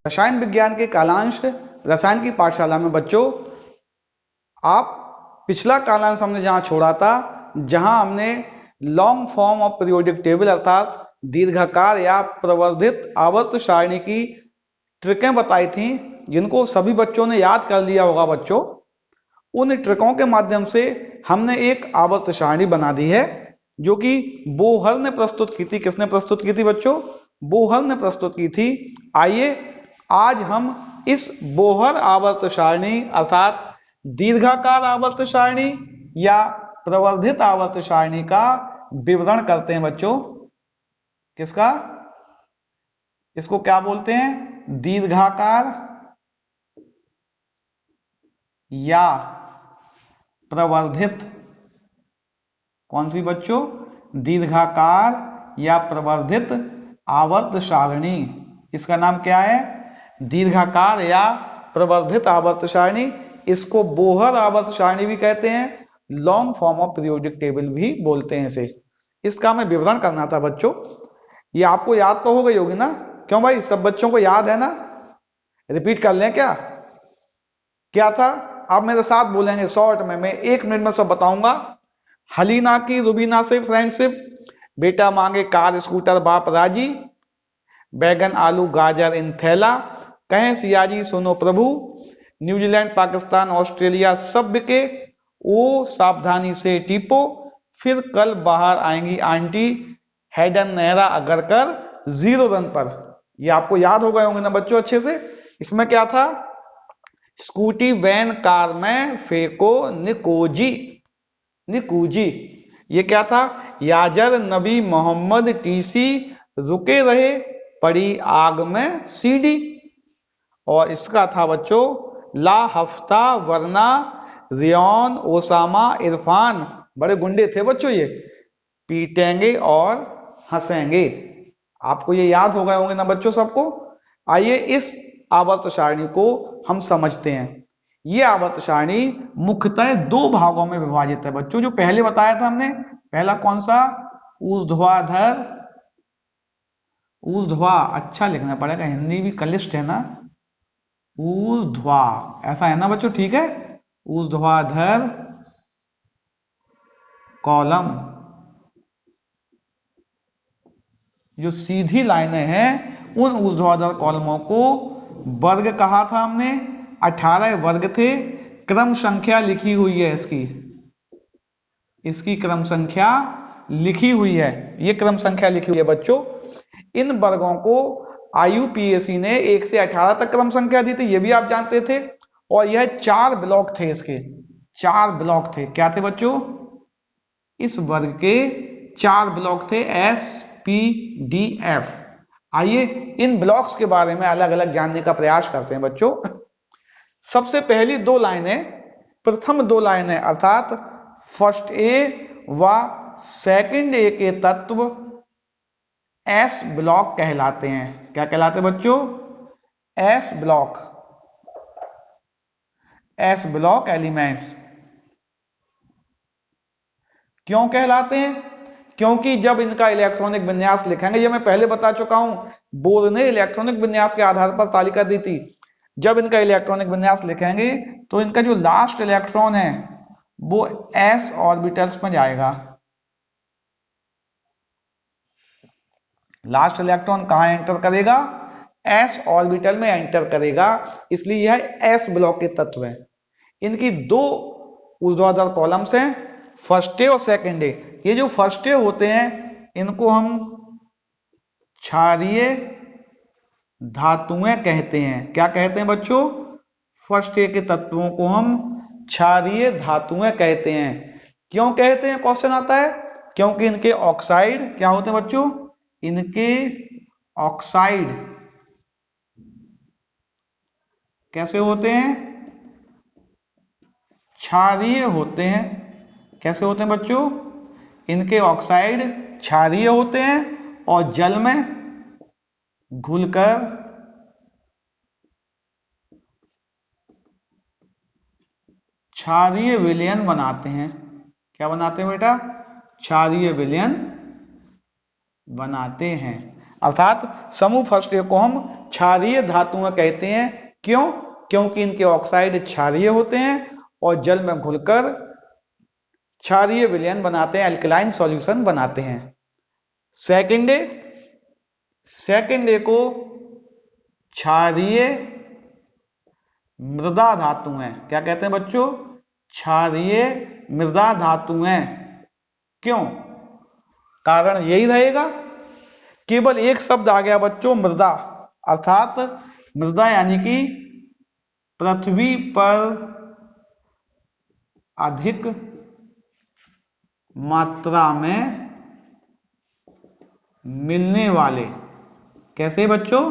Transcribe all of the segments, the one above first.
रसायन विज्ञान के कालांश रसायन की पाठशाला में बच्चों, आप पिछला कालांश हमने जहां छोड़ा था, जहां हमने long form of periodic table अर्थात दीर्घाकार या प्रवर्धित आवर्त सारणी की ट्रिकें बताई थी, जिनको सभी बच्चों ने याद कर लिया होगा। बच्चों, उन ट्रिकों के माध्यम से हमने एक आवर्त सारणी बना दी है, जो कि बोहर ने प्रस्तुत की थी। किसने प्रस्तुत की थी बच्चों? बोहर ने प्रस्तुत की थी। आइए आज हम इस बोहर आवर्त सारणी अर्थात दीर्घाकार आवर्त सारणी या प्रवर्धित आवर्त सारणी का विवरण करते हैं बच्चों। किसका? इसको क्या बोलते हैं? दीर्घाकार या प्रवर्धित। कौन सी बच्चों? दीर्घाकार या प्रवर्धित आवर्त सारणी। इसका नाम क्या है? दीर्घाकार या प्रवर्धित आवर्त सारणी। इसको बोहर आवर्त सारणी भी कहते हैं, long form of periodic table भी बोलते हैं इसे। इसका मैं विवरण करना था बच्चों। ये आपको याद तो हो गई होगी ना? क्यों भाई, सब बच्चों को याद है ना? रिपीट कर लें क्या? क्या था? आप मेरे साथ बोलेंगे शॉर्ट में, मैं 1 मिनट में सब बताऊंगा। हलीना की रुबीना से फ्रेंडशिप, बेटा मांगे कार स्कूटर बाप राजी, बैगन आलू गाजर इन थैला, कहें सियाजी सुनो प्रभु, न्यूजीलैंड पाकिस्तान ऑस्ट्रेलिया सब बिके, ओ सावधानी से टीपो, फिर कल बाहर आएंगी आंटी, हैडन नेहरा अगर कर 0 रन पर। ये आपको याद हो गए होंगे ना बच्चों अच्छे से। इसमें क्या था? स्कूटी वैन कार में फेंको निकोजी। निकूजी। ये क्या था? याजर नबी मोहम्मद टीसी रुके रहे, पड़ी आग में सीडी। और इसका था बच्चों ला हफ्ता वरना रियान ओसामा इरफान, बड़े गुंडे थे बच्चों ये, पीटेंगे और हंसेंगे। आपको ये याद हो गए होंगे ना बच्चों सबको। आइए इस आवर्त सारणी को हम समझते हैं। ये आवर्त सारणी मुख्यतः 2 भागों में विभाजित है बच्चों। जो पहले बताया था हमने, पहला कौन सा? ऊर्ध्वाधर, ऊर्ध्वा, अच्छा लिखना पड़ेगा, हिंदी भी कलिष्ठ है ना। ऊर्ध्वा, ऐसा है ना बच्चों? ठीक है, ऊर्ध्वाधर कॉलम, जो सीधी लाइनें हैं उन ऊर्ध्वाधर कॉलमों को वर्ग कहा था हमने। 18 वर्ग थे। क्रम संख्या लिखी हुई है इसकी, इसकी क्रम संख्या लिखी हुई है। ये क्रम संख्या लिखी हुई है बच्चों। इन वर्गों को IUPAC ने 1 से 18 तक क्रम संख्या दी थी, ये भी आप जानते थे। और यह 4 ब्लॉक थे, इसके 4 ब्लॉक थे। क्या थे बच्चों? इस वर्ग के 4 ब्लॉक थे, SPDF। आइए इन ब्लॉक्स के बारे में अलग अलग जानने का प्रयास करते हैं बच्चों। सबसे पहली 2 लाइनें, प्रथम 2 लाइनें अर्थात फर्स्ट ए व सेकंड ए के तत्व S ब्लॉक कहलाते हैं। क्या कहलाते हैं बच्चों? S block, S block elements. क्यों कहलाते हैं? क्योंकि जब इनका इलेक्ट्रॉनिक विन्यास लिखेंगे, ये मैं पहले बता चुका हूं, बोर्ड ने इलेक्ट्रॉनिक विन्यास के आधार पर तालिका दी थी। जब इनका इलेक्ट्रॉनिक विन्यास लिखेंगे तो इनका जो लास्ट इलेक्ट्रॉन है वो S ऑर्बिटल्स में जाएगा। लास्ट इलेक्ट्रॉन कहां एंटर करेगा? S ऑर्बिटल में एंटर करेगा, इसलिए यह S ब्लॉक के तत्व है। इनकी 2 ऊर्ध्वाधर कॉलम्स हैं, फर्स्ट ए और सेकंड ए। ये जो फर्स्ट ए होते हैं इनको हम क्षारीय धातुएं कहते हैं। क्या कहते हैं बच्चों? फर्स्ट ए के तत्वों को हम क्षारीय धातुएं कहते हैं। क्यों कहते हैं? क्वेश्चन आता है। क्योंकि इनके ऑक्साइड क्या होते हैं बच्चों? इनके ऑक्साइड कैसे होते हैं? क्षारीय होते हैं। कैसे होते हैं बच्चों? इनके ऑक्साइड क्षारीय होते हैं और जल में घुलकर क्षारीय विलयन बनाते हैं। क्या बनाते हैं बेटा? क्षारीय विलयन बनाते हैं। अर्थात समूह फर्स्ट को हम क्षारीय धातुएं कहते हैं। क्यों? क्योंकि इनके ऑक्साइड क्षारीय होते हैं और जल में घुलकर क्षारीय विलयन बनाते हैं, अल्कलाइन सॉल्यूशन बनाते हैं। सेकेंड ए को क्षारीय मृदा धातुएं क्या कहते हैं बच्चों? क्षारीय मृदा धातुएं। क्यों? कारण यही रहेगा, केवल एक शब्द आ गया बच्चों, मृदा, अर्थात मृदा यानी कि पृथ्वी पर अधिक मात्रा में मिलने वाले, कैसे बच्चों?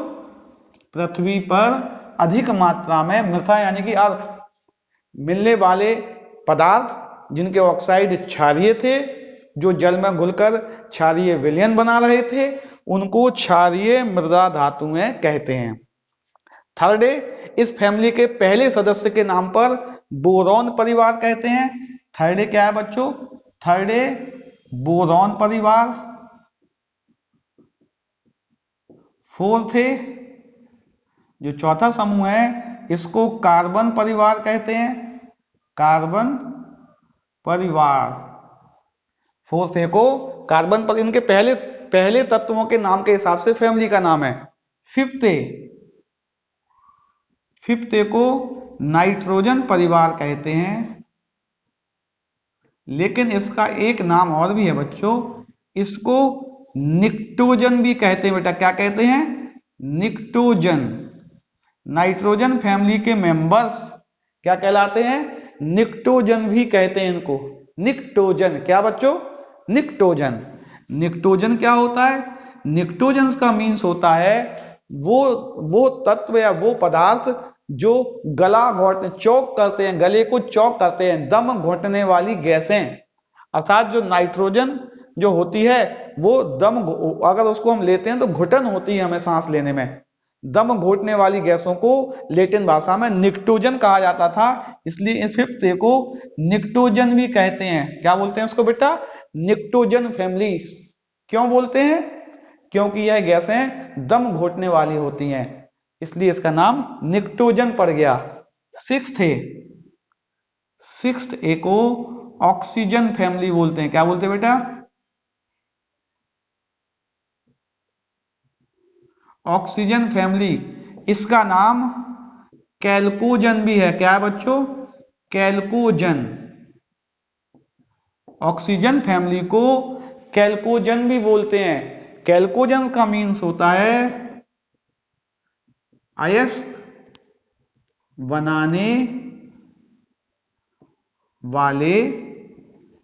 पृथ्वी पर अधिक मात्रा में, मृदा यानी कि अर्थ, मिलने वाले पदार्थ जिनके ऑक्साइड क्षारीय थे, जो जल में घुलकर क्षारीय विलयन बना रहे थे, उनको क्षारीय मृदा धातुएं कहते हैं। थर्ड ए, इस फैमिली के पहले सदस्य के नाम पर बोरॉन परिवार कहते हैं। थर्ड ए क्या है बच्चों? थर्ड ए बोरॉन परिवार। फोर्थ ए, जो चौथा समूह है, इसको कार्बन परिवार कहते हैं। कार्बन परिवार, फोर्थ ए को कार्बन पर, इनके पहले तत्वों के नाम के हिसाब से फैमिली का नाम है। फिफ्थ ए को नाइट्रोजन परिवार कहते हैं। लेकिन इसका एक नाम और भी है बच्चों, इसको निक्टोजन भी कहते हैं बेटा। क्या कहते हैं? निक्टोजन। नाइट्रोजन फैमिली के मेंबर्स क्या कहलाते हैं? निक्टोजन भी कहते हैं इनको। निक्टोजन, क्या बच्चों? निक्टोजन। निक्टोजन क्या होता है? निक्टोजन का मीन्स होता है वो तत्व या वो पदार्थ जो चौक करते हैं, गले को चौक करते हैं, दम घोटने वाली गैसें। अर्थात जो नाइट्रोजन जो होती है वो दम, अगर उसको हम लेते हैं तो घुटन होती है हमें सांस लेने में। दम घोटने वाली गैसों को लैटिन भाषा में निक्टोजन कहा जाता था, इसलिए फिफ्थ ए को निक्टोजन भी कहते हैं। क्या बोलते हैं उसको बेटा? निक्टोजन फैमिलीज। क्यों बोलते हैं? क्योंकि यह गैसें दम घोटने वाली होती हैं, इसलिए इसका नाम निक्टोजन पड़ गया। सिक्स्थ ए को ऑक्सीजन फैमिली बोलते हैं। क्या बोलते हैं बेटा? Oxygen family. इसका नाम कैल्कोजन भी है। क्या है बच्चों? कैल्कोजन। ऑक्सीजन फैमिली को कैल्कोजन भी बोलते हैं। कैल्कोजन का मीन्स होता है अयस्क बनाने वाले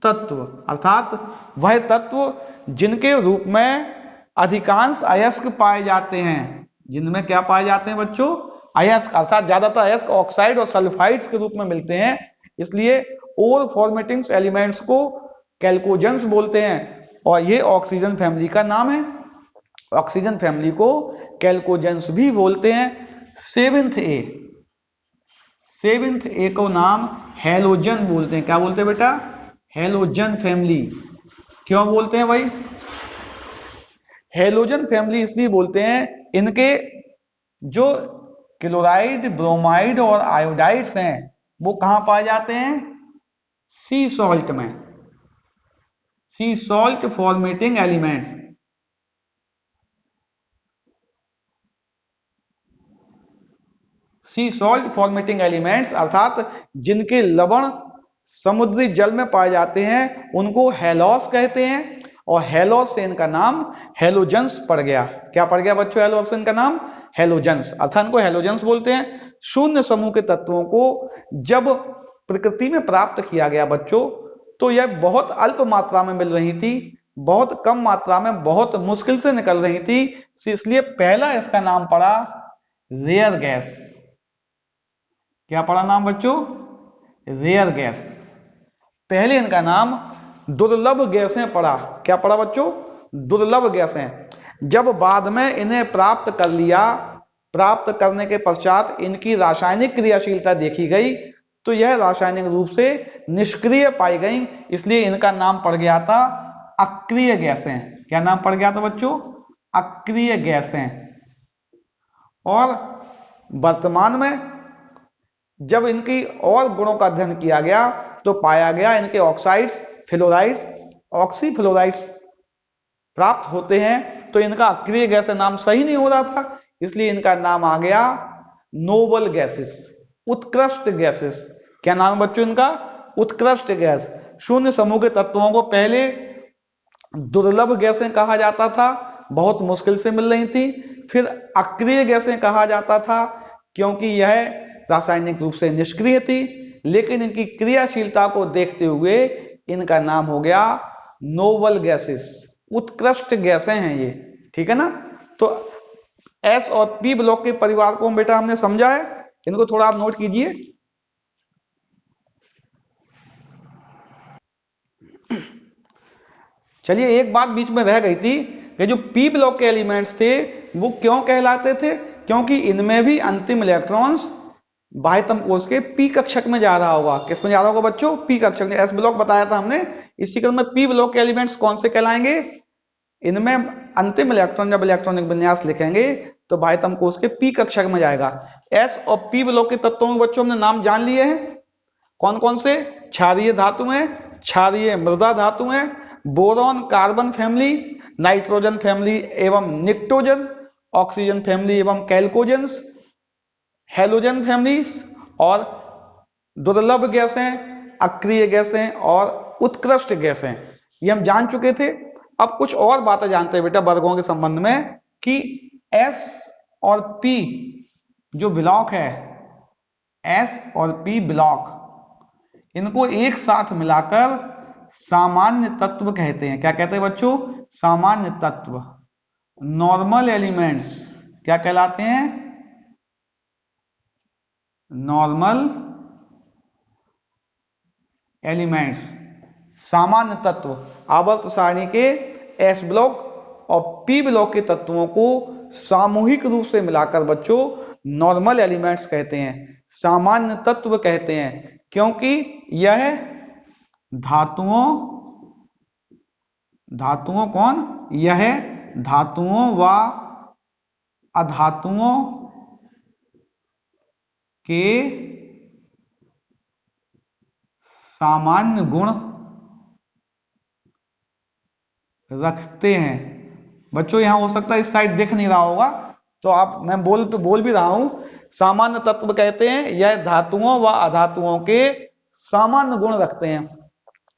तत्व, अर्थात वह तत्व जिनके रूप में अधिकांश अयस्क पाए जाते हैं। जिनमें क्या पाए जाते हैं बच्चों? अयस्क, अर्थात ज्यादातर अयस्क ऑक्साइड और सल्फाइड्स के रूप में मिलते हैं, इसलिए ओर फॉर्मेटिंग एलिमेंट्स को कैल्कोजेंस बोलते हैं और ये ऑक्सीजन फैमिली का नाम है। ऑक्सीजन फैमिली को कैल्कोजेंस भी बोलते हैं। सेवेंथ ए को नाम हेलोजन बोलते हैं। क्या बोलते हैं बेटा? Halogen family. क्यों बोलते हैं भाई? हेलोजन फैमिली इसलिए बोलते हैं, इनके जो क्लोराइड, ब्रोमाइड और आयोडाइड्स हैं वो कहां पाए जाते हैं? सी सॉल्ट में। सी सॉल्ट फॉर्मेटिंग एलिमेंट्स। सी सॉल्ट फॉर्मेटिंग एलिमेंट्स अर्थात जिनके लवण समुद्री जल में पाए जाते हैं उनको हेलोस कहते हैं और हेलोस से इनका नाम हेलोजेंस पड़ गया। क्या पड़ गया बच्चों? हेलोस से इनका नाम हेलोजेंस, अर्थात इनको हेलोजेंस बोलते हैं। शून्य समूह के तत्वों को जब प्रकृति में प्राप्त किया गया बच्चों, तो यह बहुत अल्प मात्रा में मिल रही थी, बहुत कम मात्रा में, बहुत मुश्किल से निकल रही थी, इसलिए पहला इसका नाम पड़ा रेयर गैस। क्या पड़ा नाम बच्चों? Rare gas. पहले इनका नाम दुर्लभ गैसें पड़ा। क्या पड़ा बच्चों? दुर्लभ गैसें। जब बाद में इन्हें प्राप्त कर लिया, प्राप्त करने के पश्चात इनकी रासायनिक क्रियाशीलता देखी गई तो यह रासायनिक रूप से निष्क्रिय पाई गई, इसलिए इनका नाम पड़ गया था अक्रिय गैसें। क्या नाम पड़ गया था बच्चों? अक्रिय गैस हैं। और वर्तमान में जब इनकी और गुणों का अध्ययन किया गया तो पाया गया इनके ऑक्साइड्स, फ्लोराइड्स, ऑक्सीफ्लोराइड्स प्राप्त होते हैं, तो इनका अक्रिय गैस नाम सही नहीं हो रहा था, इसलिए इनका नाम आ गया नोबल गैसेस, उत्कृष्ट गैसेस। क्या नाम है बच्चों इनका? उत्कृष्ट गैस। शून्य समूह के तत्वों को पहले दुर्लभ गैसें कहा जाता था, बहुत मुश्किल से मिल रही थी। फिर अक्रिय गैसें कहा जाता था क्योंकि यह रासायनिक रूप से निष्क्रिय थी, लेकिन इनकी क्रियाशीलता को देखते हुए इनका नाम हो गया नोबल गैसेस, उत्कृष्ट गैसें हैं ये। ठीक है ना? तो एस और पी ब्लॉक के परिवार को बेटा हमने समझा है, इनको थोड़ा आप नोट कीजिए। चलिए, एक बात बीच में रह गई थी कि जो पी ब्लॉक के एलिमेंट्स थे वो क्यों कहलाते थे? क्योंकि इनमें भी अंतिम इलेक्ट्रॉन्स बाह्यतम कोश के पी कक्षक में जा रहा होगा। किस में जा रहा होगा बच्चों? पी कक्षक में। एस ब्लॉक बताया था हमने। इसी क्रम में पी ब्लॉक के एलिमेंट्स कौन से कहलाएंगे? इनमें अंतिम इलेक्ट्रॉन जब इलेक्ट्रॉनिक विन्यास लिखेंगे तो बाह्यतम कोश के पी कक्षक में जाएगा। एस और पी ब्लॉक के तत्वों के बच्चों हमने नाम जान लिए हैं। कौन कौन से? क्षारीय धातुएं, क्षारीय मृदा धातुएं, boron carbon family, nitrogen family एवं निक्टोजन, ऑक्सीजन फैमिली एवं कैल्कोजेंस, हेलोजन फैमिलीज, और दुर्लभ गैसें, अक्रिय गैसें और उत्कृष्ट गैसें। ये हम जान चुके थे। अब कुछ और बातें जानते हैं बेटा वर्गों के संबंध में कि एस और पी जो ब्लॉक है, एस और पी ब्लॉक, इनको एक साथ मिलाकर सामान्य तत्व कहते हैं। क्या कहते हैं बच्चों? सामान्य तत्व, नॉर्मल एलिमेंट्स। क्या कहलाते हैं? नॉर्मल एलिमेंट्स, सामान्य तत्व। आवर्त सारणी के एस ब्लॉक और पी ब्लॉक के तत्वों को सामूहिक रूप से मिलाकर बच्चों नॉर्मल एलिमेंट्स कहते हैं, सामान्य तत्व कहते हैं, क्योंकि यह धातुओं कौन? यह धातुओं व अधातुओं के सामान्य गुण रखते हैं। बच्चों यहां हो सकता है इस साइड दिख नहीं रहा होगा, तो आप, मैं बोल भी रहा हूं, सामान्य तत्व कहते हैं यह धातुओं व अधातुओं के सामान्य गुण रखते हैं।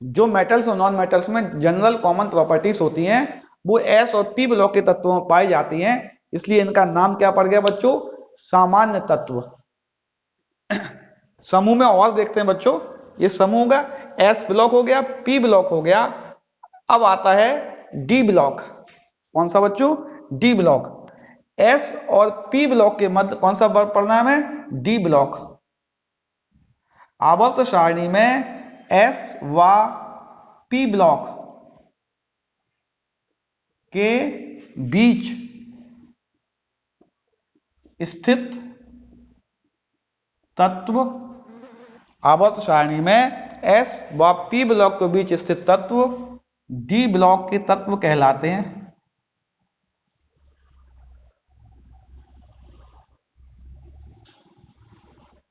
जो मेटल्स और नॉन मेटल्स में जनरल कॉमन प्रॉपर्टीज होती हैं वो एस और पी ब्लॉक के तत्वों में पाई जाती हैं, इसलिए इनका नाम क्या पड़ गया बच्चों? सामान्य तत्व। समूह में और देखते हैं बच्चों। ये समूह होगा, एस ब्लॉक हो गया, पी ब्लॉक हो गया। अब आता है डी ब्लॉक। कौन सा बच्चों? D block. एस और पी ब्लॉक के मध्य कौन सा परिणाम है? D block. आवर्त सारणी में एस व पी ब्लॉक के बीच स्थित तत्व, आवर्त सारणी में एस व पी ब्लॉक के बीच स्थित तत्व डी ब्लॉक के तत्व कहलाते हैं।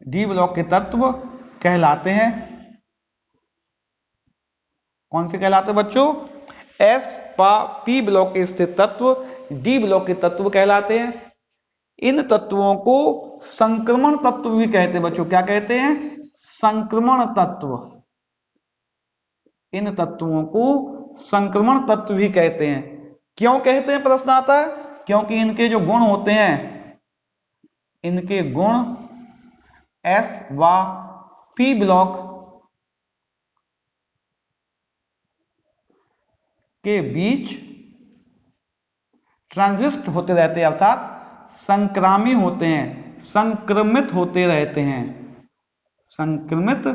डी ब्लॉक के तत्व कहलाते हैं। कौन से कहलाते हैं बच्चों? एस व पी ब्लॉक के स्थित तत्व डी ब्लॉक के तत्व कहलाते हैं। इन तत्वों को संक्रमण तत्व भी कहते हैं बच्चों। क्या कहते हैं? संक्रमण तत्व। इन तत्वों को संक्रमण तत्व भी कहते हैं। क्यों कहते हैं? प्रश्न आता है। क्योंकि इनके जो गुण होते हैं, इनके गुण एस व पी ब्लॉक के बीच ट्रांजिस्ट होते रहते हैं, अर्थात संक्रामी होते हैं, संक्रमित होते रहते हैं, संक्रमित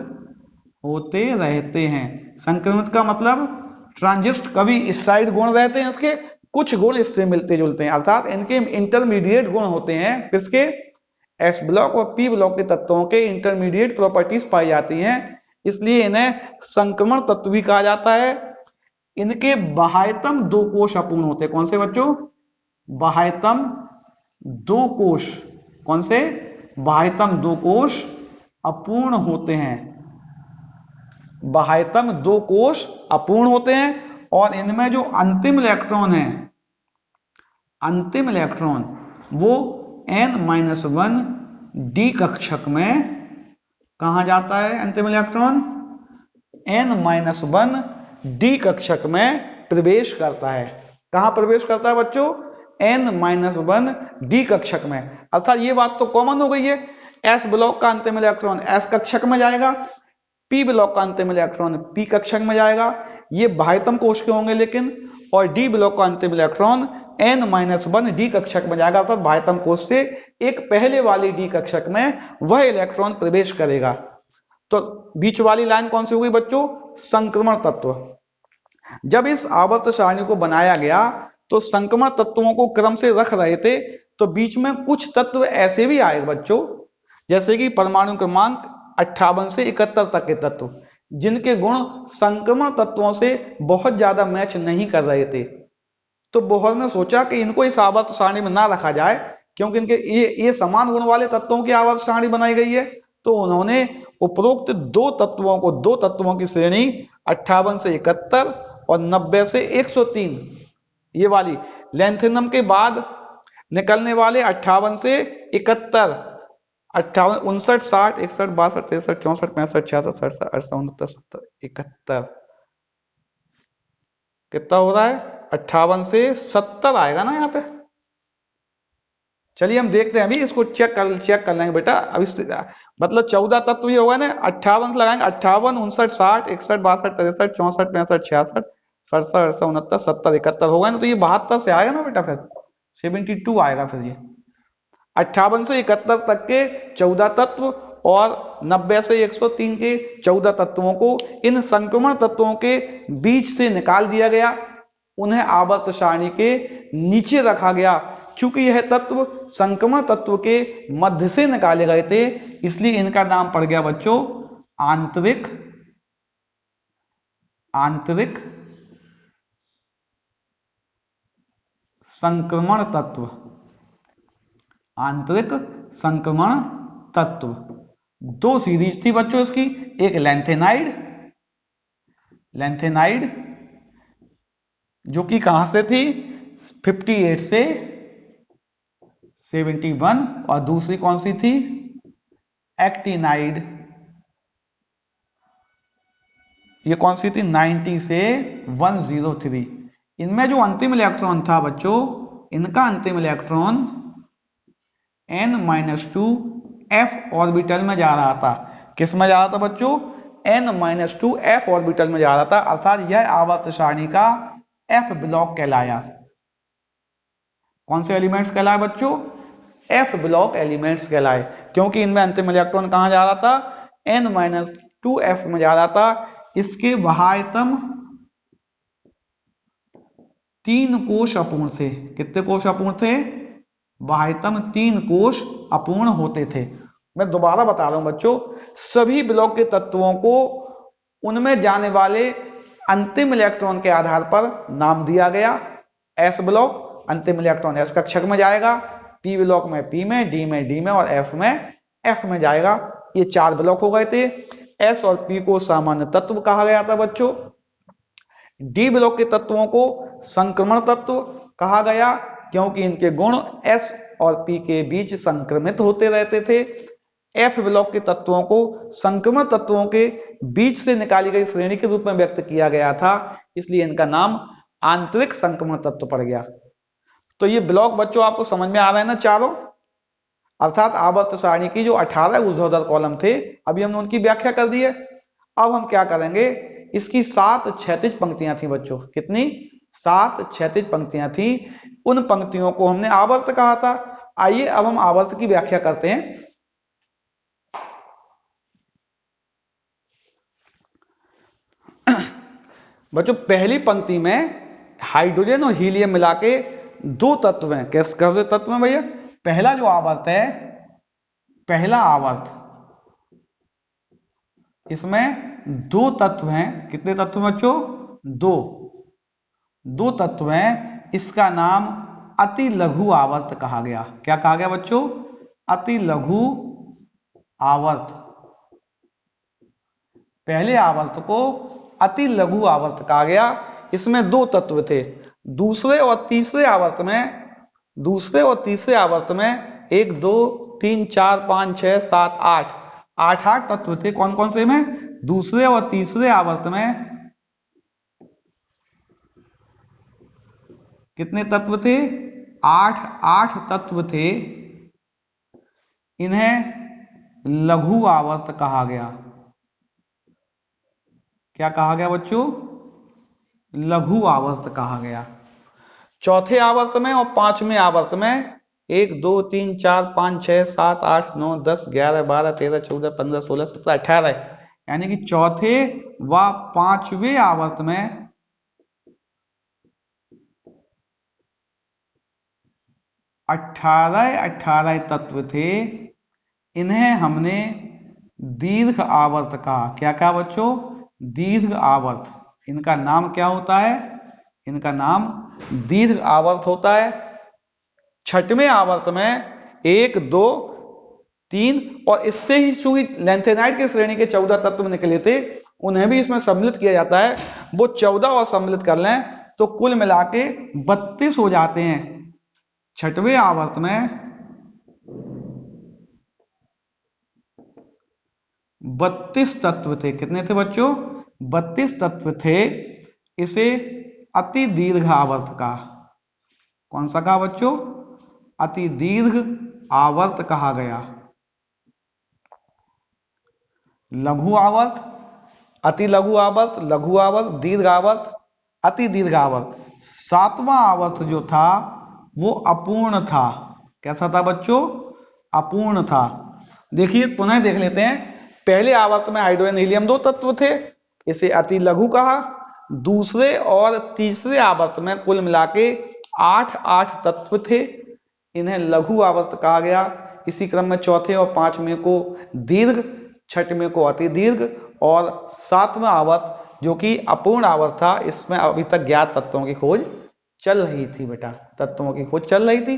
होते रहते हैं। संक्रमित का मतलब ट्रांजिस्ट, कभी इस साइड गुण रहते हैं इसके, कुछ गुण इससे मिलते जुलते हैं, अर्थात इनके इंटरमीडिएट गुण होते हैं। किसके? एस ब्लॉक और पी ब्लॉक के तत्वों के इंटरमीडिएट प्रॉपर्टीज पाई जाती हैं, इसलिए इन्हें संक्रमण तत्व भी कहा जाता है। इनके बाह्यतम दो कोश अपूर्ण होते हैं। कौन से बच्चों? बाह्यतम दो कोश, कौन से? बाह्यतम दो कोश अपूर्ण होते हैं। बाह्यतम दो कोश अपूर्ण होते हैं और इनमें जो अंतिम इलेक्ट्रॉन है, अंतिम इलेक्ट्रॉन वो n-1 d कक्षक में कहा जाता है? अंतिम इलेक्ट्रॉन n-1 d कक्षक में प्रवेश करता है। कहां प्रवेश करता है बच्चों? n-1 d कक्षक में। अर्थात ये बात तो कॉमन हो गई है, s ब्लॉक का अंतिम इलेक्ट्रॉन s कक्षक में जाएगा, p ब्लॉक का अंतिम इलेक्ट्रॉन p कक्षक में जाएगा, ये बाह्यतम कोश के होंगे लेकिन, और d ब्लॉक का अंतिम इलेक्ट्रॉन n-1 d कक्षक में जाएगा। अर्थात बाह्यतम कोश से एक पहले वाली d कक्षक में वह इलेक्ट्रॉन प्रवेश करेगा। तो बीच वाली लाइन कौन सी होगी बच्चों? संक्रमण तत्व। जब इस आवर्त सारणी को बनाया गया तो संक्रमण तत्वों को क्रम से रख रहे थे, तो बीच में कुछ तत्व ऐसे भी आए बच्चों, जैसे कि परमाणु क्रमांक 58 से 71 तक के तत्व, जिनके गुण संक्रमण तत्वों से बहुत ज्यादा मैच नहीं कर रहे थे। तो बोहर ने सोचा कि इनको इस आवर्त सारणी में ना रखा जाए, क्योंकि इनके ये समान गुण वाले तत्वों की आवर्त सारणी बनाई गई है। तो उन्होंने उपरोक्त दो तत्वों की श्रेणी 58 से 71 और 90 से 103, ये वाली लेंथेनम के बाद निकलने वाले 58 से 71, 58, 59, 60, 61, 62, 63, 64, 65, 66, 67, 68, 69, 70, 71, कितना हो रहा है? 58 से 70 आएगा ना यहाँ पे। चलिए हम देखते हैं, अभी इसको चेक कर लेंगे बेटा। अब इस मतलब 14 तत्व ये होगा ना, 58 से लगाएंगे, 58, 59, 60, 61, 62, 63, 64, 65, 66, 67, 68, 69, 70, 71 होगा ना, तो ये 72 से आएगा ना बेटा, फिर 72 आएगा फिर ये। 58 से 71 तक के 14 तत्व और 90 से 103 के 14 तत्वों को इन संक्रमण तत्वों के बीच से निकाल दिया गया, उन्हें आवर्त सारणी के नीचे रखा गया। चूंकि यह तत्व संक्रमण तत्व के मध्य से निकाले गए थे, इसलिए इनका नाम पड़ गया बच्चों आंतरिक संक्रमण तत्व। आंतरिक संक्रमण तत्व। दो सीरीज थी बच्चों इसकी, एक लेंथेनाइड जो कि कहां से थी? 58 से 71, और दूसरी कौन सी थी? एक्टिनाइड, ये कौन सी थी? 90 से 103। इनमें जो अंतिम इलेक्ट्रॉन था बच्चों, इनका अंतिम इलेक्ट्रॉन n-2 f ऑर्बिटल में जा रहा था। किस में जा रहा था बच्चों? n-2 f ऑर्बिटल में जा रहा था। अर्थात यह आवर्त सारणी का f ब्लॉक कहलाया। कौन से एलिमेंट्स कहलाए बच्चों? f ब्लॉक एलिमेंट्स कहलाए, क्योंकि इनमें अंतिम इलेक्ट्रॉन कहां जा रहा था? n-2 f में जा रहा था। इसके बाह्यतम 3 कोश अपूर्ण थे। कितने कोश अपूर्ण थे? बाह्यतम 3 कोश अपूर्ण होते थे। मैं दोबारा बता रहा हूं बच्चों, सभी ब्लॉक के तत्वों को उनमें जाने वाले अंतिम इलेक्ट्रॉन के आधार पर नाम दिया गया। s ब्लॉक अंतिम इलेक्ट्रॉन s कक्षक में जाएगा, p ब्लॉक में p में, d में d में और f में f में जाएगा। ये 4 ब्लॉक हो गए थे। s और p को सामान्य तत्व कहा गया था बच्चों। d ब्लॉक के तत्वों को संक्रमण तत्व कहा गया, क्योंकि इनके गुण s और p के बीच संक्रमित होते रहते थे। f ब्लॉक के तत्वों को संक्रमण तत्वों के बीच से निकाली गई श्रेणी के रूप में व्यक्त किया गया था, इसलिए इनका नाम आंतरिक संक्रमण तत्व पड़ गया। तो ये ब्लॉक बच्चों आपको समझ में आ रहे हैं ना चारों? अर्थात आवर्त सारणी की जो 18 ऊर्ध्वाधर कॉलम थे, अभी हमने उनकी व्याख्या कर दी है। अब हम क्या करेंगे, इसकी 7 क्षैतिज पंक्तियां थी बच्चों। कितनी? 7 क्षैतिज पंक्तियां थी। उन पंक्तियों को हमने आवर्त कहा था। आइए अब हम आवर्त की व्याख्या करते हैं। बच्चों पहली पंक्ति में हाइड्रोजन और हीलियम मिला के 2 तत्व हैं। कैसे तत्व हैं भैया? पहला जो आवर्त है, पहला आवर्त, इसमें 2 तत्व हैं। कितने तत्व बच्चों? 2 तत्व हैं। इसका नाम अति लघु आवर्त कहा गया। क्या कहा गया बच्चों? अति लघु आवर्त। पहले आवर्त को अति लघु आवर्त कहा गया। इसमें दो तत्व थे। दूसरे और तीसरे आवर्त में 1 2 3 4 5 6 7 8 तत्व थे। कौन कौन से में? दूसरे और तीसरे आवर्त में कितने तत्व थे? 8 तत्व थे। इन्हें लघु आवर्त कहा गया। क्या कहा गया बच्चों? लघु आवर्त कहा गया। चौथे आवर्त में और पांचवें आवर्त में 1 2 3 4 5 6 7 8 9 10 11 12 13 14 15 16 17 18 यानी कि चौथे व पांचवें आवर्त में 18 तत्व थे। इन्हें हमने दीर्घ आवर्त कहा। क्या कहा बच्चों? दीर्घ आवर्त। इनका नाम क्या होता है? इनका नाम दीर्घ आवर्त होता है। छठवें आवर्त में 1 2 3 और इससे ही चूंकि लैंथेनाइड की श्रेणी के 14 तत्व निकले थे, उन्हें भी इसमें सम्मिलित किया जाता है। वो 14 और सम्मिलित कर लें तो कुल मिला के 32 हो जाते हैं। छठवें आवर्त में 32 तत्व थे। कितने थे बच्चों? 32 तत्व थे। इसे अति दीर्घ आवर्त का। कौन सा कहा बच्चों? अति दीर्घ आवर्त कहा गया। लघु आवर्त, अति लघु आवर्त, लघु आवर्त, दीर्घ आवर्त, अति दीर्घ आवर्त। सातवां आवर्त जो था वो अपूर्ण था। कैसा था बच्चों? अपूर्ण था। देखिए पुनः देख लेते हैं। पहले आवर्त में हाइड्रोजन हीलियम 2 तत्व थे, इसे अति लघु कहा। दूसरे और तीसरे आवर्त में कुल मिला के 8 तत्व थे, इन्हें लघु आवर्त कहा गया। इसी क्रम में चौथे और पांचवें को दीर्घ, छठवें को अति दीर्घ और सातवां आवर्त जो कि अपूर्ण आवर्त था, इसमें अभी तक ज्ञात तत्वों की खोज चल रही थी बेटा, तत्वों की खोज चल रही थी।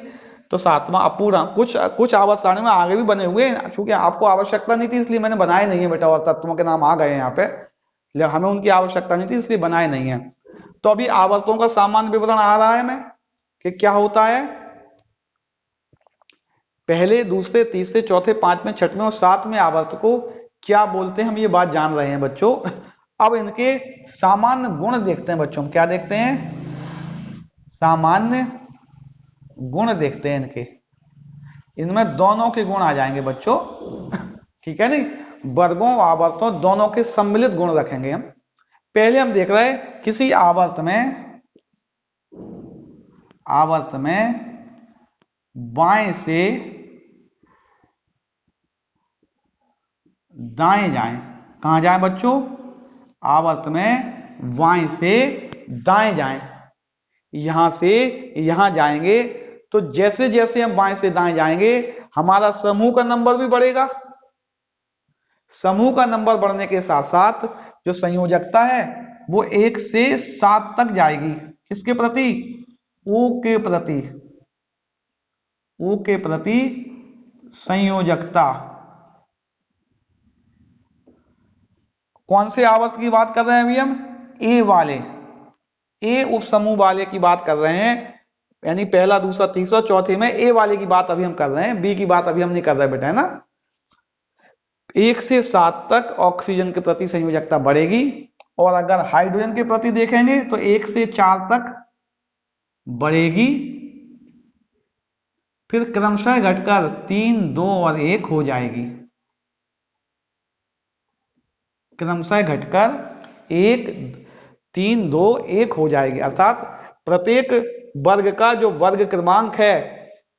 तो सातवां अपूर्ण, कुछ आवर्त सारणी में आगे भी बने हुए हैं, चूंकि आपको आवश्यकता नहीं थी इसलिए मैंने बनाए नहीं है बेटा, और तत्वों के नाम आ गए हैं यहाँ पे, हमें उनकी आवश्यकता नहीं थी इसलिए बनाए नहीं है। तो अभी आवर्तों का सामान्य विवरण आ रहा है में कि क्या होता है। पहले, दूसरे, तीसरे, चौथे, पांचवें, छठवें और सातवें आवर्त को क्या बोलते हैं, हम ये बात जान रहे हैं बच्चों। अब इनके सामान्य गुण देखते हैं बच्चों। क्या देखते हैं? सामान्य गुण देखते हैं इनके। इनमें दोनों के गुण आ जाएंगे बच्चों, ठीक है नहीं, वर्गों आवर्तों दोनों के सम्मिलित गुण रखेंगे हम। पहले हम देख रहे हैं किसी आवर्त में बाएं से दाएं जाएं। कहां जाएं बच्चों? आवर्त में बाएं से दाएं जाएं। यहां से यहां जाएंगे तो जैसे जैसे हम बाएं से दाएं जाएंगे हमारा समूह का नंबर भी बढ़ेगा। समूह का नंबर बढ़ने के साथ साथ जो संयोजकता है वो 1 से 7 तक जाएगी। किसके प्रति? O के प्रति। O के प्रति संयोजकता। कौन से आवर्त की बात कर रहे हैं अभी हम? ए वाले, ए उपसमूह वाले की बात कर रहे हैं, यानी पहला, दूसरा, तीसरा, चौथे में ए वाले की बात अभी हम कर रहे हैं, बी की बात अभी हम नहीं कर रहे बेटा, है ना। 1 से 7 तक ऑक्सीजन के प्रति संयोजकता बढ़ेगी, और अगर हाइड्रोजन के प्रति देखेंगे तो 1 से 4 तक बढ़ेगी, फिर क्रमशः घटकर 3 2 और 1 हो जाएगी। क्रमशः घटकर 1 3 2 1 हो जाएगी। अर्थात प्रत्येक वर्ग का जो वर्ग क्रमांक है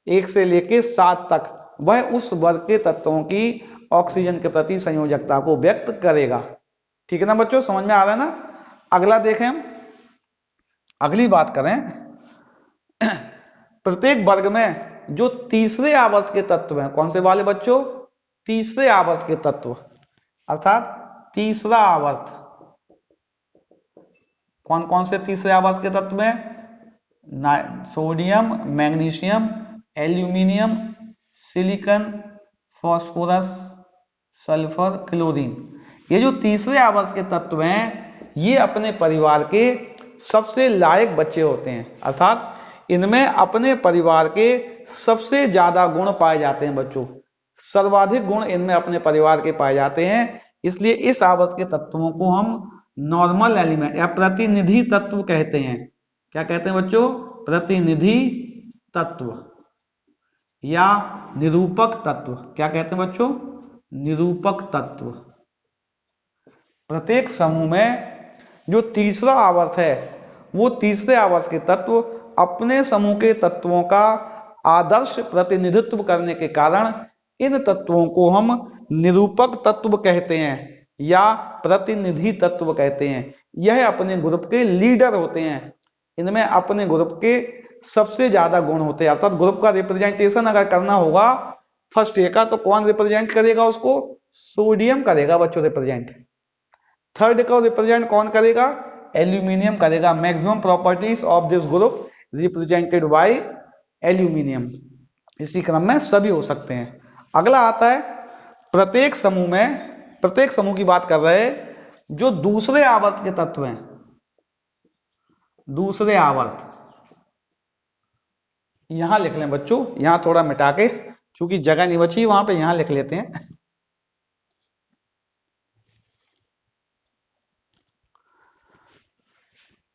1 से लेके 7 तक, वह उस वर्ग के तत्वों की ऑक्सीजन के प्रति संयोजकता को व्यक्त करेगा। ठीक है ना बच्चों, समझ में आ रहा है ना। अगला देखें हम, अगली बात करें। प्रत्येक वर्ग में जो तीसरे आवर्त के तत्व हैं, कौन से वाले बच्चों? तीसरे आवर्त के तत्व, अर्थात तीसरा आवर्त। कौन कौन से तीसरे आवर्त के तत्व हैं? Sodium, magnesium, aluminium, silicon, phosphorus, sulphur, chlorine. ये जो तीसरे आवर्त के तत्व हैं ये अपने परिवार के सबसे लायक बच्चे होते हैं, अर्थात इनमें अपने परिवार के सबसे ज्यादा गुण पाए जाते हैं बच्चों। सर्वाधिक गुण इनमें अपने परिवार के पाए जाते हैं, इसलिए इस आवर्त के तत्वों को हम नॉर्मल एलिमेंट या प्रतिनिधि तत्व कहते हैं। क्या कहते हैं बच्चों? प्रतिनिधि तत्व या निरूपक तत्व। क्या कहते हैं बच्चों? निरूपक तत्व। प्रत्येक समूह में जो तीसरा आवर्त है वो तीसरे आवर्त के तत्व अपने समूह के तत्वों का आदर्श प्रतिनिधित्व करने के कारण इन तत्वों को हम निरूपक तत्व कहते हैं या प्रतिनिधि तत्व कहते हैं। यह अपने ग्रुप के लीडर होते हैं, इनमें अपने ग्रुप के सबसे ज्यादा गुण होते हैं। अर्थात ग्रुप का रिप्रेजेंटेशन अगर करना होगा फर्स्ट ए का, तो कौन रिप्रेजेंट करेगा उसको? सोडियम करेगा बच्चों रिप्रेजेंट। थर्ड का रिप्रेजेंट कौन करेगा? एल्यूमिनियम करेगा। Maximum properties of this group represented by aluminium. इसी क्रम में सभी हो सकते हैं। अगला आता है प्रत्येक समूह में, प्रत्येक समूह की बात कर रहे हैं जो दूसरे आवर्त के तत्व हैं। दूसरे आवर्त यहां लिख लें बच्चों, यहां थोड़ा मिटा के, क्योंकि जगह नहीं बची वहां पे, यहां लिख लेते हैं।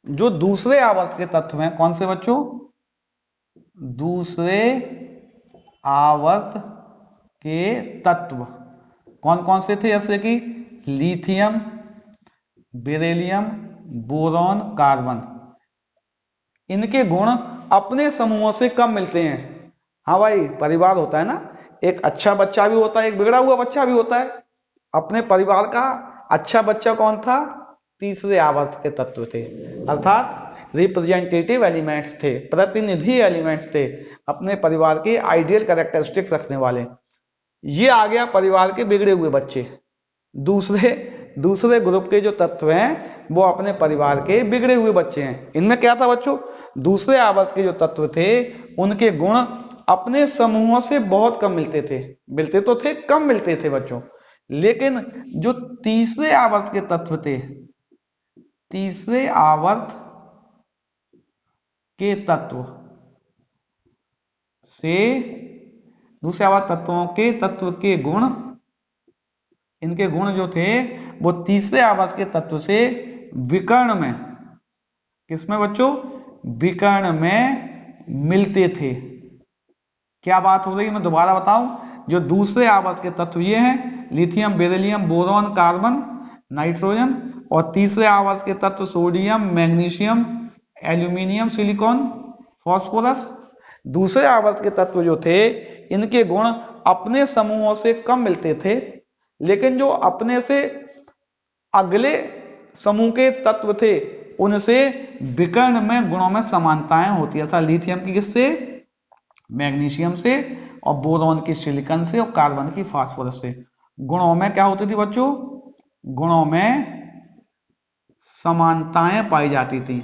जो दूसरे आवर्त के तत्व हैं कौन से बच्चों? दूसरे आवर्त के तत्व कौन कौन से थे? जैसे कि लिथियम, बेरिलियम, बोरॉन, कार्बन। इनके गुण अपने समूहों से कम मिलते हैं। हाँ भाई, परिवार होता है ना, एक अच्छा बच्चा भी होता है, एक बिगड़ा हुआ बच्चा भी होता है। अपने परिवार का अच्छा बच्चा कौन था? तीसरे आवर्त के तत्व थे, अर्थात रिप्रेजेंटेटिव एलिमेंट्स थे, प्रतिनिधि एलिमेंट्स थे, अपने परिवार के आइडियल कैरेक्टरिस्टिक्स रखने वाले। ये आ गया परिवार के बिगड़े हुए बच्चे। दूसरे ग्रुप के जो तत्व हैं वो अपने परिवार के बिगड़े हुए बच्चे हैं। इनमें क्या था बच्चों? दूसरे आवर्त के जो तत्व थे उनके गुण अपने समूहों से बहुत कम मिलते थे। मिलते तो थे, कम मिलते थे बच्चों। लेकिन जो तीसरे आवर्त के तत्व थे, तीसरे आवर्त के तत्व से दूसरे आवर्त तत्व के गुण, इनके गुण जो थे वो तीसरे आवर्त के तत्व से विकर्ण में, किसमें बच्चों? विकर्ण में मिलते थे। क्या बात हो रही है, मैं दोबारा बताऊं। जो दूसरे आवर्त के तत्व ये हैं lithium, beryllium, boron, carbon, nitrogen, और तीसरे आवर्त के तत्व sodium, magnesium, aluminium, silicon, phosphorus. दूसरे आवर्त के तत्व जो थे इनके गुण अपने समूहों से कम मिलते थे, लेकिन जो अपने से अगले समूह के तत्व थे उनसे विकर्ण में गुणों में समानताएं होती है। लिथियम की किससे? मैग्नीशियम से, और बोरॉन की सिलिकॉन से, और कार्बन की फास्फोरस से। गुणों में क्या होती थी बच्चों? गुणों में समानताएं पाई जाती थी।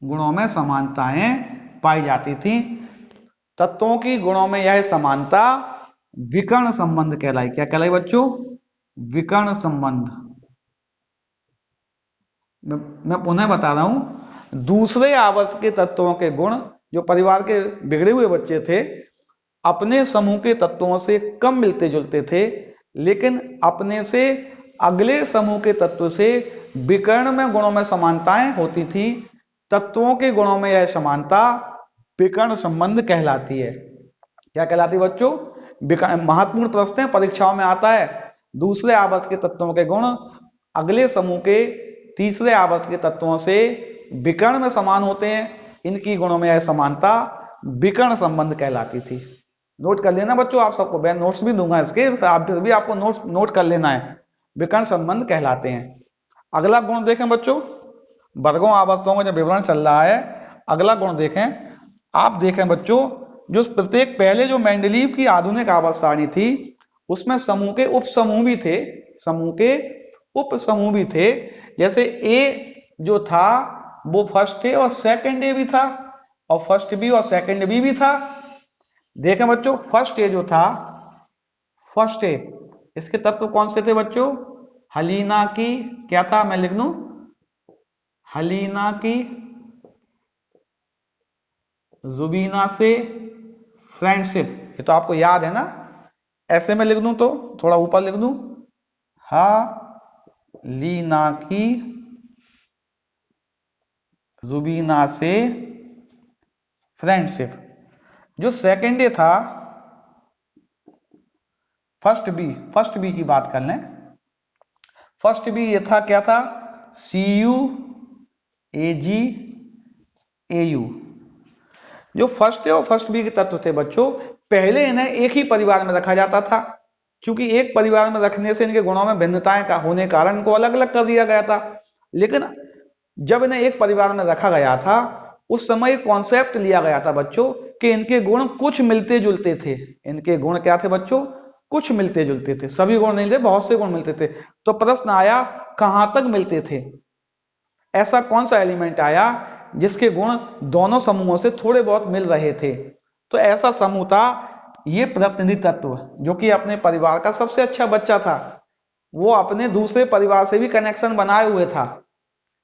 गुणों में समानताएं पाई जाती थी। तत्वों की गुणों में यह समानता विकर्ण संबंध कहलाई। क्या कहलाई बच्चों? विकर्ण संबंध। मैं पुनः बता रहा हूं, दूसरे आवर्त के तत्वों के गुण, जो परिवार के बिगड़े हुए बच्चे थे, अपने समूह के तत्वों से कम मिलते जुलते थे, लेकिन अपने से अगले समूह के तत्व से विकर्ण में गुणों में समानताएं होती थी। तत्वों के गुणों में यह समानता विकर्ण संबंध कहलाती है। क्या कहलाती है बच्चों? महत्वपूर्ण प्रश्न है, परीक्षाओं में आता है। दूसरे आवर्त के तत्वों के गुण अगले समूह के तीसरे आवर्त के तत्वों से विकर्ण में समान होते हैं। इनकी गुणों में यह समानता विकर्ण संबंध कहलाती थी। नोट कर लेना बच्चों, आप सबको मैं नोट्स भी दूंगा इसके, आप फिर भी आपको नोट कर लेना है। विकर्ण संबंध कहलाते हैं। अगला गुण देखें बच्चों, वर्गों आवर्तों का जब विवरण चल रहा है, अगला गुण देखें। आप देखें बच्चों, जो प्रत्येक पहले जो मेंडलीव की आधुनिक आवर्त सारणी थी उसमें समूह के उप समूह भी थे। समूह के उप समूह भी थे। जैसे ए जो था वो फर्स्ट ए और सेकंड ए भी था, और फर्स्ट बी और सेकंड बी भी था। देखें बच्चों, फर्स्ट ए जो था, फर्स्ट ए, इसके तत्व कौन से थे बच्चों? हलीना की, क्या था, मैं लिख दूं, हलीना की जुबीना से फ्रेंडशिप। ये तो आपको याद है ना, ऐसे में लिख दूं तो थोड़ा ऊपर लिख दूं, हा लीना की जुबीना से फ्रेंडशिप। जो सेकेंड डे था, फर्स्ट बी की बात कर लें। फर्स्ट बी ये था, क्या था, C U A G A U. जो फर्स्ट ए और फर्स्ट बी के तत्व थे बच्चों, पहले इन्हें एक ही परिवार में रखा जाता था, क्योंकि एक परिवार में रखने से इनके गुणों में भिन्नताएं का होने के कारण इनको अलग अलग कर दिया गया था। लेकिन जब इन्हें एक परिवार में रखा गया था, उस समय एक कॉन्सेप्ट लिया गया था बच्चों कि इनके गुण कुछ मिलते जुलते थे। इनके गुण क्या थे बच्चों? कुछ मिलते जुलते थे, सभी गुण नहीं थे, बहुत से गुण मिलते थे। तो प्रश्न आया, कहां तक मिलते थे? ऐसा कौन सा एलिमेंट आया जिसके गुण दोनों समूहों से थोड़े बहुत मिल रहे थे? तो ऐसा समूह था ये प्रतिनिधि तत्व, जो कि अपने परिवार का सबसे अच्छा बच्चा था। वो अपने दूसरे परिवार से भी कनेक्शन बनाए हुए था।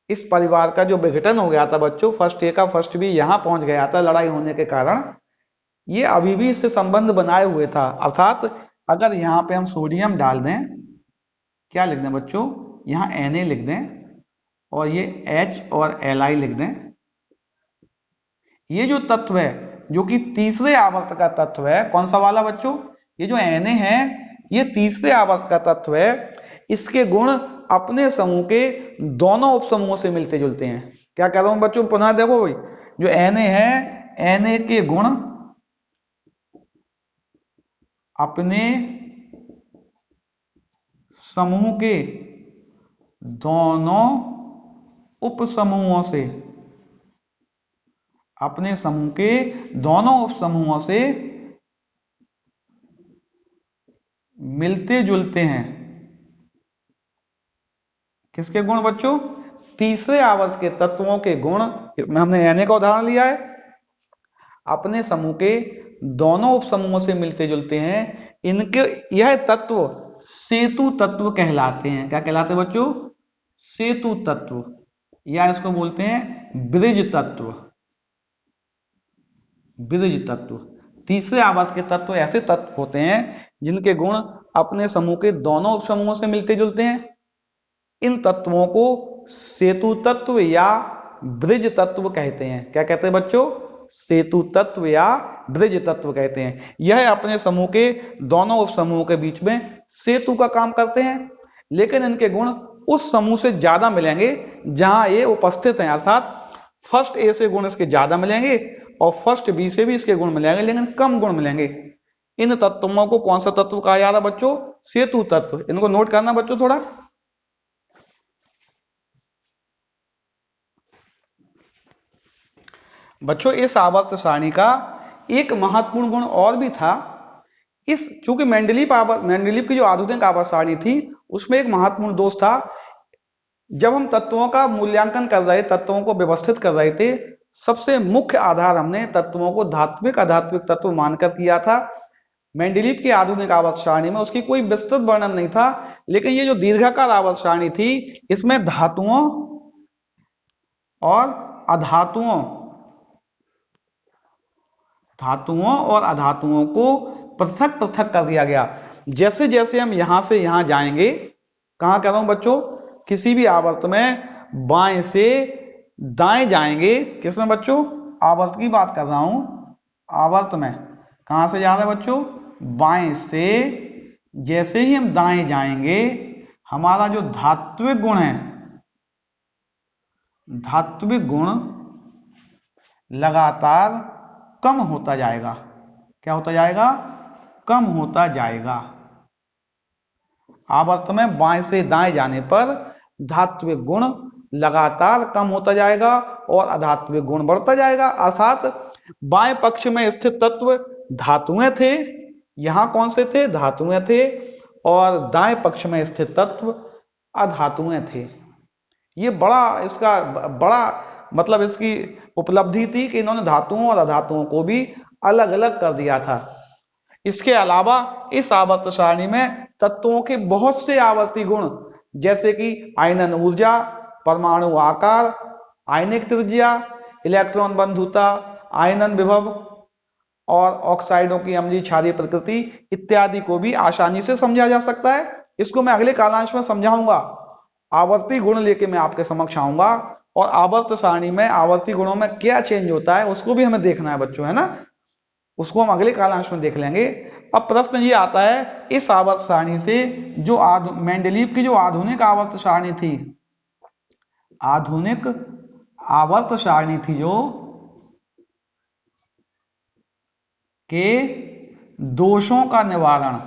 इस परिवार का जो विघटन हो गया था बच्चों, फर्स्ट ए का फर्स्ट बी यहां पहुंच गया था लड़ाई होने के कारण, ये अभी भी इससे संबंध बनाए हुए था। अर्थात अगर यहां पे हम सोडियम डाल दें, क्या लिख दें बच्चों, यहां Na लिख दें और ये H और Li लिख दें, ये जो तत्व है जो कि तीसरे आवर्त का तत्व है, कौन सा वाला बच्चों? ये जो Na है, ये तीसरे आवर्त का तत्व है। इसके गुण अपने समूह के दोनों उपसमूहों से मिलते जुलते हैं। क्या कह रहा हूं बच्चों, पुनः देखो भाई, जो Na है, Na के गुण अपने समूह के दोनों उपसमूहों से, अपने समूह के दोनों उपसमूहों से मिलते जुलते हैं। किसके गुण बच्चों? तीसरे आवर्त के तत्वों के गुण। हमने Na का उदाहरण लिया है, अपने समूह के दोनों उपसमूहों से मिलते जुलते हैं। इनके यह तत्व सेतु तत्व कहलाते हैं। क्या कहलाते हैं बच्चों? सेतु तत्व, या इसको बोलते हैं ब्रिज तत्व। ब्रिज तत्व, तीसरे आवर्त के तत्व ऐसे तत्व होते हैं जिनके गुण अपने समूह के दोनों उपसमूहों से मिलते जुलते हैं। इन तत्वों को सेतु तत्व या ब्रिज तत्व कहते हैं। क्या कहते हैं बच्चों? सेतु तत्व या ब्रिज तत्व कहते हैं। यह अपने समूह के दोनों उपसमूहों के बीच में सेतु का काम करते हैं, लेकिन इनके गुण उस समूह से ज्यादा मिलेंगे जहां ये उपस्थित हैं। अर्थात फर्स्ट ए से गुण इसके ज्यादा मिलेंगे और फर्स्ट बी से भी इसके गुण मिलेंगे, लेकिन कम गुण मिलेंगे। इन तत्वों को कौन सा तत्व कहा जा रहा है बच्चों? सेतु तत्व। इनको नोट करना बच्चों थोड़ा। बच्चों इस आवर्त सारणी का एक महत्वपूर्ण गुण और भी था। इस चूंकि मेंडलीव की जो आधुनिक आवर्त सारणी थी, उसमें एक महत्वपूर्ण दोष था। जब हम तत्वों का मूल्यांकन कर रहे, तत्वों को व्यवस्थित कर रहे थे, सबसे मुख्य आधार हमने तत्वों को धात्विक अधात्विक तत्व मानकर किया था। मेंडलीव की आधुनिक आवर्त सारणी में उसकी कोई विस्तृत वर्णन नहीं था, लेकिन ये जो दीर्घाकार आवर्त सारणी थी, इसमें धातुओं और अधातुओं, धातुओं और अधातुओं को पृथक पृथक कर दिया गया। जैसे जैसे हम यहां से यहां जाएंगे, कहां कह रहा हूं बच्चों, किसी भी आवर्त में बाएं से दाएं जाएंगे। किसमें बच्चों? आवर्त की बात कर रहा हूं। आवर्त में कहां से जा रहे हैं बच्चों? बाएं से। जैसे ही हम दाएं जाएंगे, हमारा जो धात्विक गुण है, धात्विक गुण लगातार कम होता जाएगा। क्या होता जाएगा? कम होता जाएगा। आवर्त में बाएं से दाएं जाने पर धात्विक गुण लगातार कम होता जाएगा और अधात्विक गुण बढ़ता जाएगा। अर्थात बाएं पक्ष में स्थित तत्व धातुएं थे, यहां कौन से थे? धातुएं थे। और दाएं पक्ष में स्थित तत्व अधातुएं थे। ये इसका बड़ा मतलब इसकी उपलब्धि थी कि इन्होंने धातुओं और अधातुओं को भी अलग अलग कर दिया था। इसके अलावा इस आवर्त सारणी में तत्वों के बहुत से आवर्ती गुण, जैसे कि आयनन ऊर्जा, परमाणु आकार, आयनिक त्रिज्या, इलेक्ट्रॉन बंधुता, आयनन विभव और ऑक्साइडों की अम्लीय क्षारीय प्रकृति इत्यादि को भी आसानी से समझा जा सकता है। इसको मैं अगले कालांश में समझाऊंगा। आवर्ती गुण लेके मैं आपके समक्ष आऊंगा और आवर्त सारणी में आवर्ती गुणों में क्या चेंज होता है उसको भी हमें देखना है बच्चों, है ना। उसको हम अगले कालांश में देख लेंगे। अब प्रश्न ये आता है, इस आवर्त सारणी से जो मेंडलीव की जो आधुनिक आवर्त सारणी थी, आधुनिक आवर्त सारणी थी जो के दोषों का निवारण,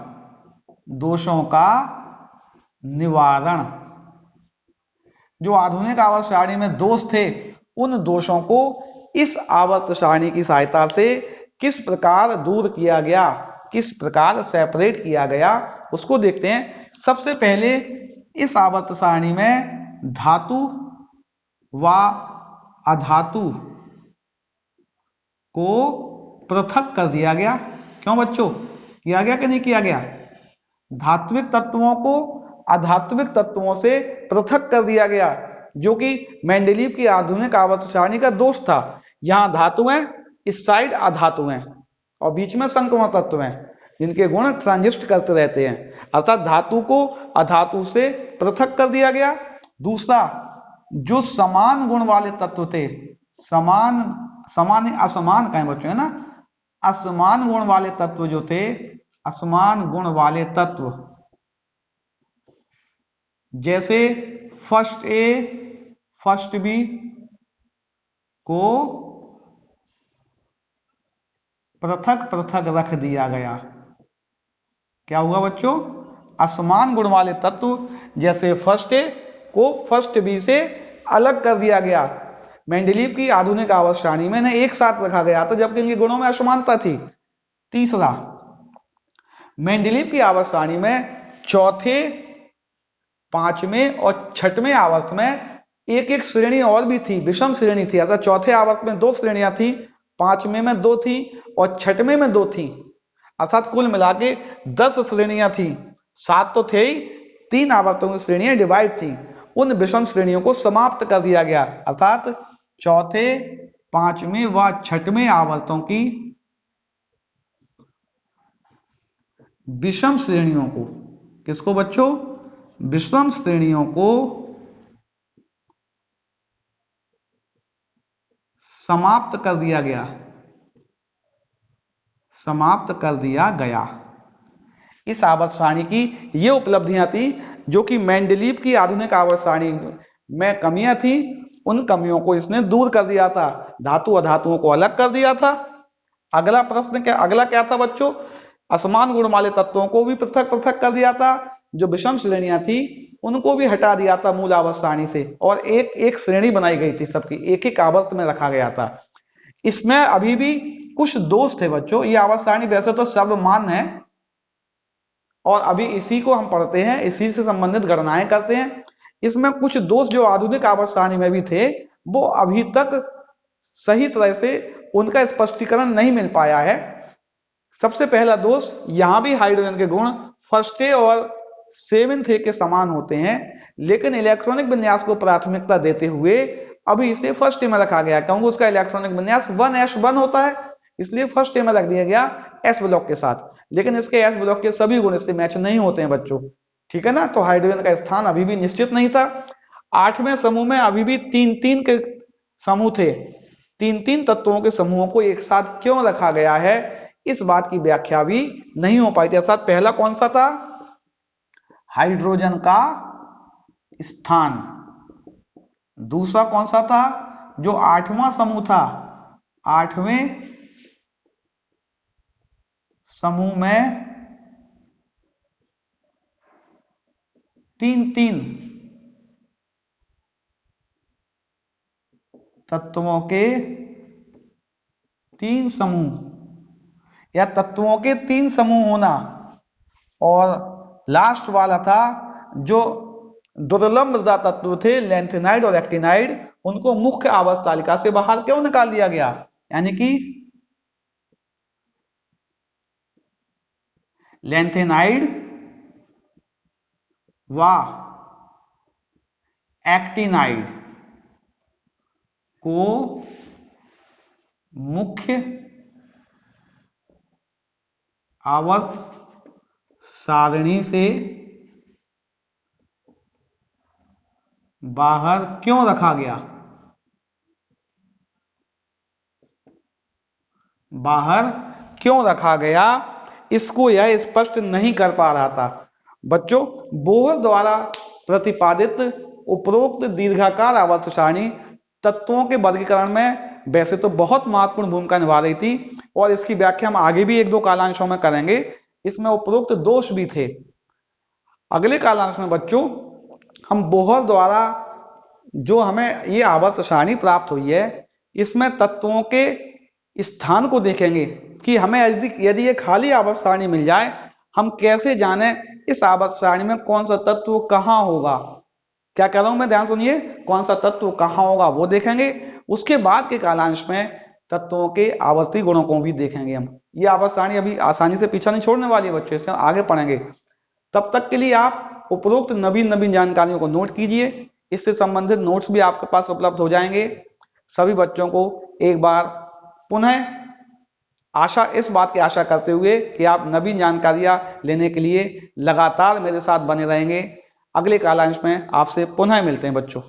दोषों का निवारण, जो आधुनिक आवर्त सारणी में दोष थे उन दोषों को इस आवर्त सारणी की सहायता से किस प्रकार दूर किया गया, किस प्रकार सेपरेट किया गया, उसको देखते हैं। सबसे पहले इस आवर्त सारणी में धातु व अधातु को पृथक कर दिया गया। क्यों बच्चों, किया गया कि नहीं किया गया? धात्विक तत्वों को अधात्विक तत्वों से पृथक कर दिया गया, जो कि मेंडलीव की आधुनिक आवर्त सारणी का दोष था। यहां धातु हैं, इस साइड अधातु हैं और बीच में संक्रमण तत्व हैं जिनके गुण ट्रांजिस्ट करते रहते हैं, अर्थात धातु को अधातु से पृथक कर दिया गया। दूसरा, जो समान गुण वाले तत्व थे, समान असमान का है बच्चों, है ना, असमान गुण वाले तत्व जो थे, असमान गुण वाले तत्व जैसे फर्स्ट ए फर्स्ट बी को पृथक पृथक रख दिया गया। क्या हुआ बच्चों? असमान गुण वाले तत्व जैसे फर्स्ट ए को फर्स्ट बी से अलग कर दिया गया। मेंडलीव की आधुनिक आवर्त सारणी में इन्हें एक साथ रखा गया था जबकि इनके गुणों में असमानता थी। तीसरा, मेंडलीव की आवर्त सारणी में चौथे, पांचवें और छठवें आवर्त में एक एक श्रेणी और भी थी, विषम श्रेणी थी। अर्थात चौथे आवर्त में 2 श्रेणियां थी, पांचवें में 2 थी और छठवें में 2 थी, अर्थात कुल मिला के 10 श्रेणियां थी। 7 तो थे ही, 3 आवर्तों की श्रेणियां डिवाइड थी। उन विषम श्रेणियों को समाप्त कर दिया गया, अर्थात चौथे, पांचवें व छठवें आवर्तों की विषम श्रेणियों को, किसको बच्चों? विषम श्रेणियों को समाप्त कर दिया गया, समाप्त कर दिया गया। इस आवर्त सारणी की ये उपलब्धियां थी जो कि मेंडलीव की आधुनिक आवर्त सारणी में कमियां थी, उन कमियों को इसने दूर कर दिया था। धातु अधातुओं को अलग कर दिया था। अगला प्रश्न क्या, अगला क्या था बच्चों? असमान गुण वाले तत्वों को भी पृथक पृथक कर दिया था। जो विषम श्रेणियां थी उनको भी हटा दिया था मूल आवर्त सारणी से और एक एक श्रेणी बनाई गई थी, सबकी एक एक आवर्त में रखा गया था। इसमें अभी भी कुछ दोष थे बच्चों। ये आवर्त सारणी वैसे तो सर्वमान्य है और अभी इसी को हम पढ़ते हैं, इसी से संबंधित गणनाएं करते हैं। इसमें कुछ दोष जो आधुनिक आवर्त सारणी में भी थे वो अभी तक सही तरह से उनका स्पष्टीकरण नहीं मिल पाया है। सबसे पहला दोष, यहां भी हाइड्रोजन के गुण फर्स्ट ए और सेवेंथ ए के समान होते हैं, लेकिन इलेक्ट्रॉनिक विन्यास को प्राथमिकता देते हुए अभी इसे फर्स्ट ए में रखा गया, क्योंकि उसका इलेक्ट्रॉनिक विन्यास 1s1 होता है, इसलिए फर्स्ट ए में रख दिया गया एस ब्लॉक के साथ। लेकिन इसके एस ब्लॉक के सभी गुण इससे मैच नहीं होते हैं बच्चों, ठीक है ना। तो हाइड्रोजन का स्थान अभी भी निश्चित नहीं था। 8वें समूह में अभी भी 3-3 के समूह थे। 3-3 तत्वों के समूहों को एक साथ क्यों रखा गया है, इस बात की व्याख्या भी नहीं हो पाई थी। अर्थात पहला कौन सा था? हाइड्रोजन का स्थान। दूसरा कौन सा था? जो 8वां समूह था, 8वें समूह में 3-3 तत्वों के 3 समूह या तत्वों के 3 समूह होना, और लास्ट वाला था जो दुर्लभ मृदा तत्व थे लैंथेनाइड और एक्टिनाइड, उनको मुख्य आवर्त तालिका से बाहर क्यों निकाल दिया गया? यानी कि लैंथेनाइड व एक्टिनाइड को मुख्य आवर्त सारणी से बाहर क्यों रखा गया? बाहर क्यों रखा गया, इसको यह स्पष्ट नहीं कर पा रहा था। बच्चों, बोहर द्वारा प्रतिपादित उपरोक्त दीर्घाकार आवर्त सारणी तत्वों के वर्गीकरण में वैसे तो बहुत महत्वपूर्ण भूमिका निभा रही थी, और इसकी व्याख्या हम आगे भी एक दो कालांशों में करेंगे। इसमें उपरोक्त दोष भी थे। अगले कालांश में बच्चों हम बोहर द्वारा जो हमें ये आवर्त सारणी प्राप्त हुई है, इसमें तत्वों के स्थान को देखेंगे कि हमें यदि ये खाली आवर्त सारणी मिल जाए, हम कैसे जाने इस आवर्त सारणी में कौन सा तत्व कहाँ होगा। क्या कह रहा हूं मैं, ध्यान सुनिए, कौन सा तत्व कहाँ होगा वो देखेंगे। उसके बाद के कालांश में तत्वों के आवर्ती गुणों को भी देखेंगे हम। ये आवर्त सारणी अभी आसानी से पीछा नहीं छोड़ने वाली है बच्चों, इसे आगे पढ़ेंगे। तब तक के लिए आप उपरोक्त नवीन नवीन जानकारियों को नोट कीजिए, इससे संबंधित नोट्स भी आपके पास उपलब्ध हो जाएंगे। सभी बच्चों को एक बार पुनः इस बात की आशा करते हुए कि आप नवीन जानकारियां लेने के लिए लगातार मेरे साथ बने रहेंगे। अगले कालांश में आपसे पुनः मिलते हैं बच्चों।